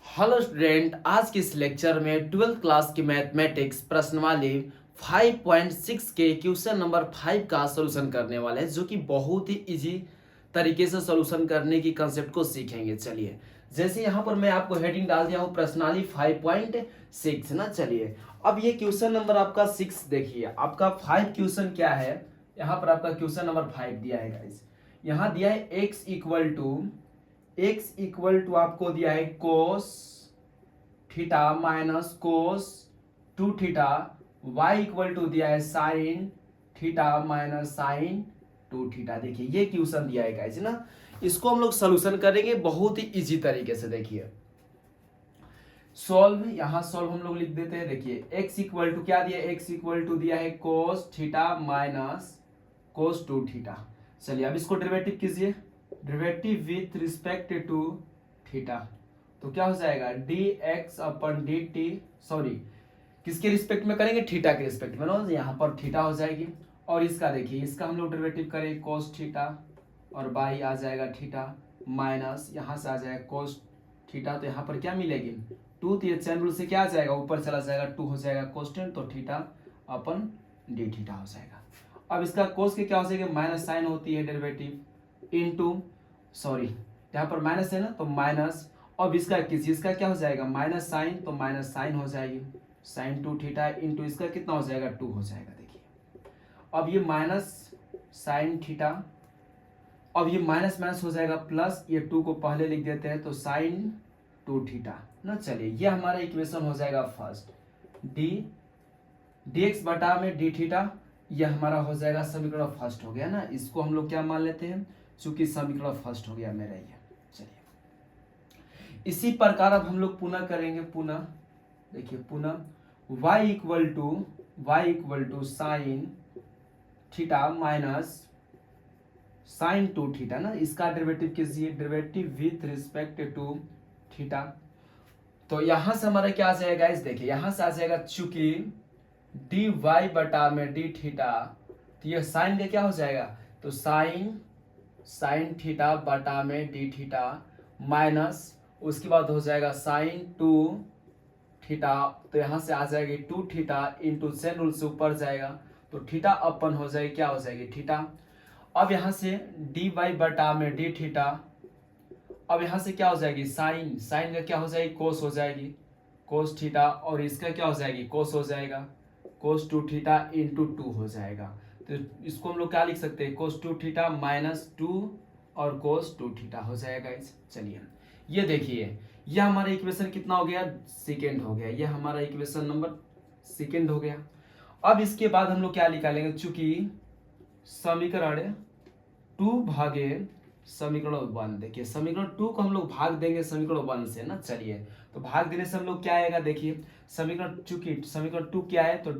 Hello student, आज के इस लेक्चर में 12th क्लास की मैथमेटिक्स प्रश्नवाली 5.6 के क्वेश्चन नंबर 5 का सॉल्यूशन करने वाले हैं, जो कि बहुत ही इजी तरीके से सॉल्यूशन करने की कंसेप्ट को सीखेंगे। चलिए, जैसे यहाँ पर मैं आपको हेडिंग डाल दिया हूँ प्रश्नावली 5.6 ना। चलिए, अब ये क्वेश्चन नंबर आपका 6 देखिए, आपका 5 क्वेश्चन क्या है। यहाँ पर आपका क्वेश्चन नंबर 5 दिया है गाइस। यहाँ दिया है x इक्वल टू आपको दिया है cos theta minus cos 2 theta, y equal to दिया है sine theta minus sine 2 theta. देखिए ये क्वेश्चन दिया है गाइस ना, इसको हम लोग सोल्यूशन करेंगे बहुत ही इजी तरीके से। देखिए सॉल्व, यहाँ सॉल्व हम लोग लिख देते हैं। देखिए x इक्वल टू क्या दिया है, x इक्वल टू दिया है cos theta minus cos 2 theta. चलिए अब इसको डेरिवेटिव कीजिए, derivative with respect to theta, तो क्या हो जाएगा D X upon D T, sorry किसके रिस्पेक्ट में करेंगे, थीटा के रिस्पेक्ट में ना, यहाँ पर थीटा हो जाएगी। और इसका देखिए, इसका हम लोग डेरिवेटिव करें कोस थीटा और बाई आ जाएगा थीटा माइनस यहाँ से आ जाएगा कोस थीटा, तो यहाँ पर क्या मिलेगी 2, तो ये चैन रूल से क्या आ जाएगा ऊपर चला जाएगा 2 हो जाएगा कोस्टेंट, तो थीटा अपन डी थीटा हो जाएगा। अब इसका कोस के क्या हो जाएगा, माइनस साइन होती है डेरिवेटिव इनटू, सॉरी यहाँ पर माइनस है ना तो माइनस, अब इसका इसका क्या हो जाएगा माइनस साइन, तो माइनस साइन हो जाएगी साइन 2 थीटा इंटू इसका कितना हो जाएगा 2 हो जाएगा। देखिए अब ये माइनस साइन थीटा, अब ये माइनस माइनस हो जाएगा प्लस, ये 2 को पहले लिख देते हैं तो साइन 2 थीटा ना। चलिए ये हमारा इक्वेशन हो जाएगा फर्स्ट, डी dx बटा में डी थीटा, यह हमारा हो जाएगा समीकरण फर्स्ट हो गया ना। इसको हम लोग क्या मान लेते हैं, चूंकि समीकरण फर्स्ट हो गया मेरा ये। चलिए इसी प्रकार अब हम लोग पुनः करेंगे, पुनः देखिए पुनः y equal to sine theta minus sine 2 theta ना, इसका डेरिवेटिव कीजिए, derivative with respect to theta, तो यहां से हमारा क्या आ जाएगा इस, देखिए यहां से आ जाएगा चूंकि डी वाई बटा में डी थीटा, तो ये साइन का क्या हो जाएगा, तो साइन थीटा बटा में डी थीटा माइनस उसके बाद हो जाएगा साइन 2 थीटा, तो यहां से आ जाएगी 2 थीटा इंटू सेन रूल से ऊपर जाएगा, तो थीटा अपन हो जाएगी क्या हो जाएगी थीटा। अब यहां से डी वाई बटा में डी थीटा, अब यहां से क्या हो जाएगी साइन का क्या हो जाएगी कोस हो जाएगी कोस थीटा, और इसका क्या हो जाएगी कोस हो जाएगा कोस 2 थीटा इंटू 2 हो जाएगा, तो इसको हम लोग क्या लिख सकते हैं कोस 2 थीटा माइनस 2 और कोस 2 थीटा हो जाएगा। चलिए ये देखिए, यह हमारा इक्वेशन कितना हो गया, सेकेंड हो गया, यह हमारा इक्वेशन नंबर सेकेंड हो गया। अब इसके बाद हम लोग क्या निकालेंगे, चूंकि समीकरण 2 भागे समीकरण 1, देखिए समीकरण 2 को हम लोग भाग देंगे समीकरण 1 से ना। चलिए तो भाग देने से हम लोग क्या आएगा, देखिए समीकरण चूंकि समीकरण 2 क्या है, तो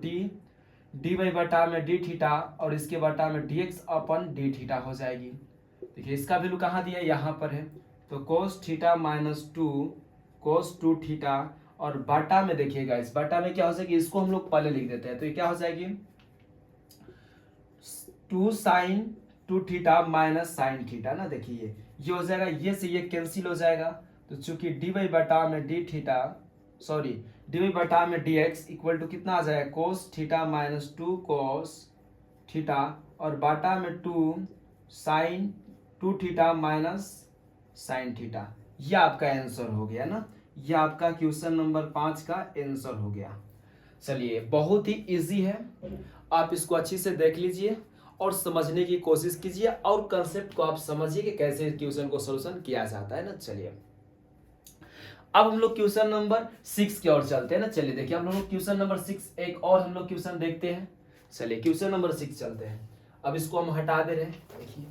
डी वाई बटा में डी थीटा और इसके बटा में D X upon D theta हो जाएगी। देखिए इसका वैल्यू कहाँ दिया है, यहाँ पर है, तो कोस थीटा माइनस 2 कोस 2 थीटा, और बटा में देखिएगा इस बटा में क्या हो जाएगी, इसको हम लोग पहले लिख देते हैं, तो ये क्या हो जाएगी 2 sine 2 theta minus sine theta ना। देखिए ये हो जाएगा, ये से ये कैंसिल हो जाएगा, तो चूंकि डी वाई बटा में D theta, sorry D Y बटा में डी एक्स इक्वल टू कितना आ जाएगा cos theta minus 2 cos theta, और बटा में 2 sine 2 theta minus sine theta. ये आपका आंसर हो गया ना, ये आपका क्वेश्चन नंबर 5 का आंसर हो गया। चलिए बहुत ही इजी है, आप इसको अच्छी से देख लीजिए और समझने की कोशिश कीजिए, और कंसेप्ट को आप समझिए कि कैसे क्वेश्चन को सॉल्यूशन किया जाता है ना। चलिए अब हम लोग क्वेश्चन नंबर 6 की ओर चलते हैं ना। चलिए देखिए हम लोग क्वेश्चन नंबर 6 एक और हम लोग क्वेश्चन देखते हैं। चलिए क्वेश्चन नंबर 6 चलते हैं, अब इसको हम हटा दे रहे हैं। देखिए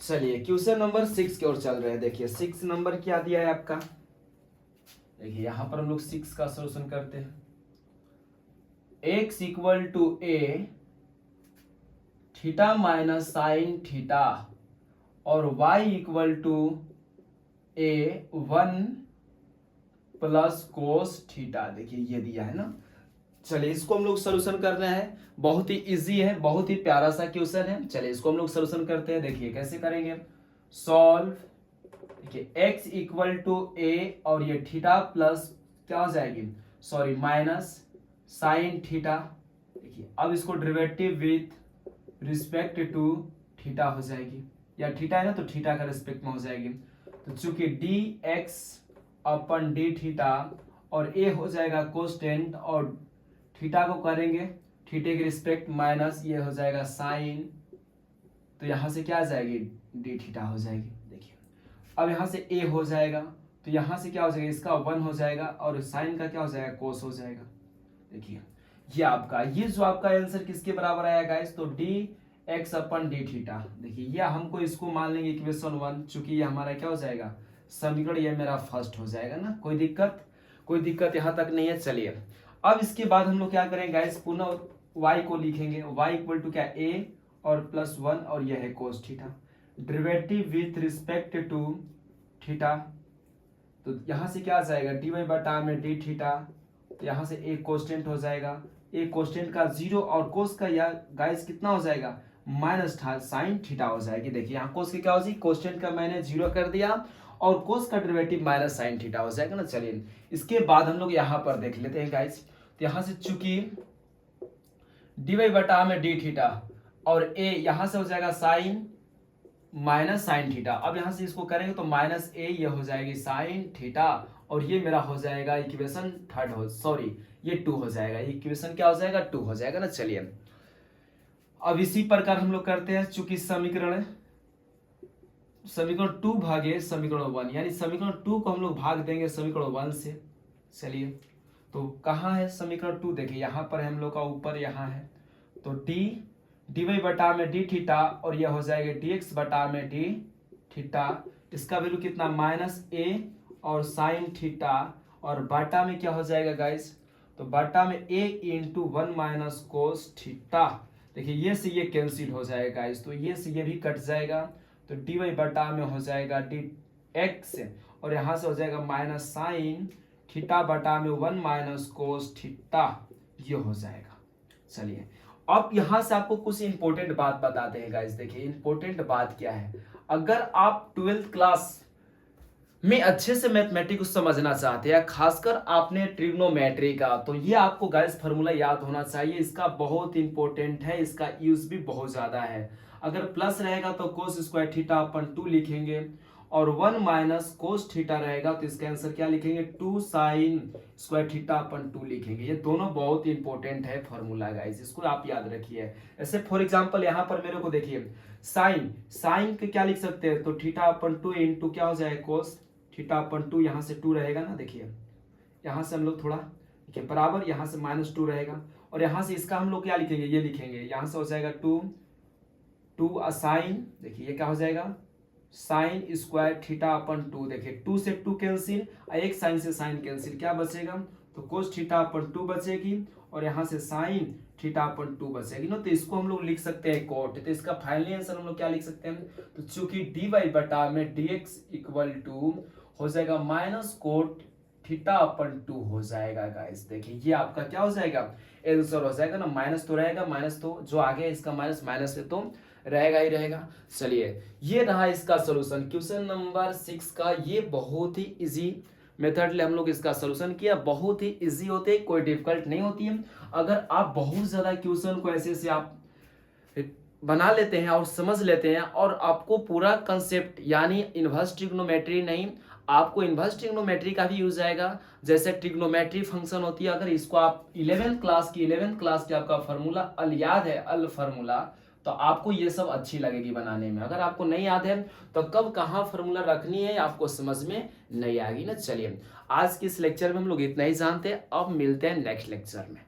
चलिए क्वेश्चन नंबर 6 की ओर चल रहे हैं। देखिए 6 नंबर क्या दिया है आपका, देखिए यहां पर हम लोग 6 का सॉल्यूशन करते हैं। x equal to A theta minus sine theta और y equal to A 1 plus cos theta, देखिए ये दिया है ना। चलिए इसको हम लोग सोल्यूशन कर रहे हैं, बहुत ही इजी है, बहुत ही प्यारा सा क्वेश्चन है। चलिए इसको हम लोग सोल्यूशन करते हैं। देखिए कैसे करेंगे, सॉल्व। देखिए x इक्वल टू ए और ये थीटा प्लस क्या हो जाएगी, सॉरी माइनस साइन थीटा। देखिए अब इसको derivative with respect to theta हो जाएगी, या थीटा है ना तो थीटा का रिस्पेक्ट में हो जाएगी। तो चूंकि D X upon D theta और ए हो जाएगा कोस्टेंट और थीटा को करेंगे थीटे के रिस्पेक्ट माइनस ये हो जाएगा साइन, तो यहां से क्या आ जाएगी डी थीटा हो जाएगी। देखिए अब यहां से ए हो जाएगा तो यहां से क्या हो जाएगा, इसका 1 हो जाएगा और साइन का क्या हो जाएगा, कोस हो जाएगा। देखिए ये आपका, ये जो आपका आंसर किसके बराबर आया गाइस, तो D X upon D theta. देखिए ये हमको इसको मान लेंगे इक्वेशन 1, चूंकि ये हमारा क्या हो जाएगा समीकरण, ये मेरा फर्स्ट हो जाएगा ना। कोई दिक्कत यहाँ तक नहीं है। चलिए अब इसके बाद हम लोग क्या करेंगे गाइस, पुनः y को लिखेंगे, y इक्वल टू क्या a और प्लस 1 और यह है cos theta, derivative with respect to theta. तो यहाँ से क्या आ जाएगा dy बटा में डी थीटा, तो यहाँ से a कोस्टेंट हो जाएगा, a कोस्टेंट का 0 और कोस का या गाइस कितना हो जाएगा माइनस साइन थीटा हो जाएगी। देखिए यहाँ कोस की क्या हो जाएगी, कोस्टेंट का मैंने 0 कर दिया और कोस का डेरिवेटिव माइनस साइन थीटा हो जाएगा ना। चलिए इसके बाद हम लोग यहाँ पर देख लेते हैं गाइस, तो यहाँ से चूंकि dy बटा में डी थीटा और a यहाँ से हो जाएगा साइन माइनस साइन थीटा। अब यहाँ से इसको करेंगे तो माइनस a ये हो जाएगी साइन थीटा और ये मेरा हो जाएगा इक्वेशन थर्ड हो, सॉरी ये 2 हो जाएगा, इक्वेशन क्या हो जाएगा 2 हो जाएगा ना। चलिए अब इसी प्रकार हम लोग करते हैं, चूंकि समीकरण 2 भागे समीकरण 1, यानी समीकरण 2 को हम लोग भाग देंगे समीकरण 1 से। चलिए तो कहाँ है समीकरण 2, देखिए यहाँ पर हम लोग का ऊपर यहाँ है, तो डी वाई बटा में डी थीटा और यह हो जाएगा डी एक्स बटा में डी थीटा, इसका वैल्यू कितना माइनस ए और साइन थीटा और बाटा में क्या हो जाएगा गाइस, तो बाटा में a into 1 minus cos theta. देखिए ये से ये कैंसिल हो जाएगा गाइस, तो ये से ये भी कट जाएगा, तो डी वाई बटा में हो जाएगा डी एक्स और यहाँ से हो जाएगा माइनस साइन थीटा बटा में 1 माइनस कोस थीटा, ये हो जाएगा। चलिए अब यहाँ से आपको कुछ इंपॉर्टेंट बात बताते हैं गाइस। देखिए इंपॉर्टेंट बात क्या है, अगर आप 12th क्लास में अच्छे से मैथमेटिक्स समझना चाहते हैं, खासकर आपने ट्रिग्नोमेट्री का, तो ये आपको गाइस फार्मूला याद होना चाहिए, इसका बहुत इंपॉर्टेंट है, इसका यूज भी बहुत ज्यादा है। अगर प्लस रहेगा तो कोस स्क्वायर थीटा अपन 2 लिखेंगे और 1 माइनस कोस थीटा रहेगा तो इसका आंसर क्या लिखेंगे 2 साइन स्क्वायर थीटा अपन 2 लिखेंगे। ये दोनों बहुत इंपॉर्टेंट है फार्मूला गाइस, इसको आप याद रखिए। ऐसे फॉर एग्जांपल यहाँ पर मेरे को देखिए साइन के क्या लिख सकते हैं, तो थीटा अपन 2 इंटू क्या हो जाएगा कोस थीटा अपन 2, यहाँ से 2 रहेगा ना। देखिए यहाँ से हम लोग थोड़ा देखिए बराबर, यहाँ से -2 रहेगा और यहाँ से इसका हम लोग क्या लिखेंगे, ये लिखेंगे, यहाँ से हो जाएगा 2 साइन, देखिए ये क्या हो जाएगा साइन स्क्वायर थीटा अपन 2। देखिए 2 से 2 कैंसिल, एक साइन से साइन कैंसिल, क्या बचेगा, तो कोस थीटा अपन 2 बचेगी और यहाँ से साइन थीटा अपन 2 बचेगी ना। तो इसको हम लोग लिख सकते हैं कोट, तो इसका फाइनली आंसर हम लोग क्या लिख सकते हैं, तो चूंकि डी वाई बटा में डी एक्स इक्वल टू हो जाएगा माइनस कोट थीटा अपन 2 हो जाएगा गाइस। देखिए ये आपका क्या हो जाएगा आंसर हो जाएगा ना, माइनस तो रहेगा, माइनस तो जो आगे इसका माइनस है तो रहेगा ही रहेगा। चलिए ये रहा इसका सोल्यूशन क्वेश्चन नंबर 6 का। ये बहुत ही इजी मेथड ले हम लोग इसका सोल्यूशन किया, बहुत ही इजी होते हैं, कोई डिफिकल्ट नहीं होती है। अगर आप बहुत ज्यादा क्वेश्चन को ऐसे से आप बना लेते हैं और समझ लेते हैं और आपको पूरा कंसेप्ट यानी इनवर्स ट्रिग्नोमेट्री नहीं, आपको इनवर्स ट्रिग्नोमेट्री का भी यूज आएगा, जैसे ट्रिग्नोमेट्री फंक्शन होती है, अगर इसको आप 11th क्लास की आपका फार्मूला अल याद है, अल फार्मूला, तो आपको ये सब अच्छी लगेगी बनाने में। अगर आपको नहीं याद है तो कब कहाँ फार्मूला रखनी है आपको समझ में नहीं आएगी ना। चलिए आज के इस लेक्चर में हम लोग इतना ही जानते हैं, अब मिलते हैं नेक्स्ट लेक्चर में।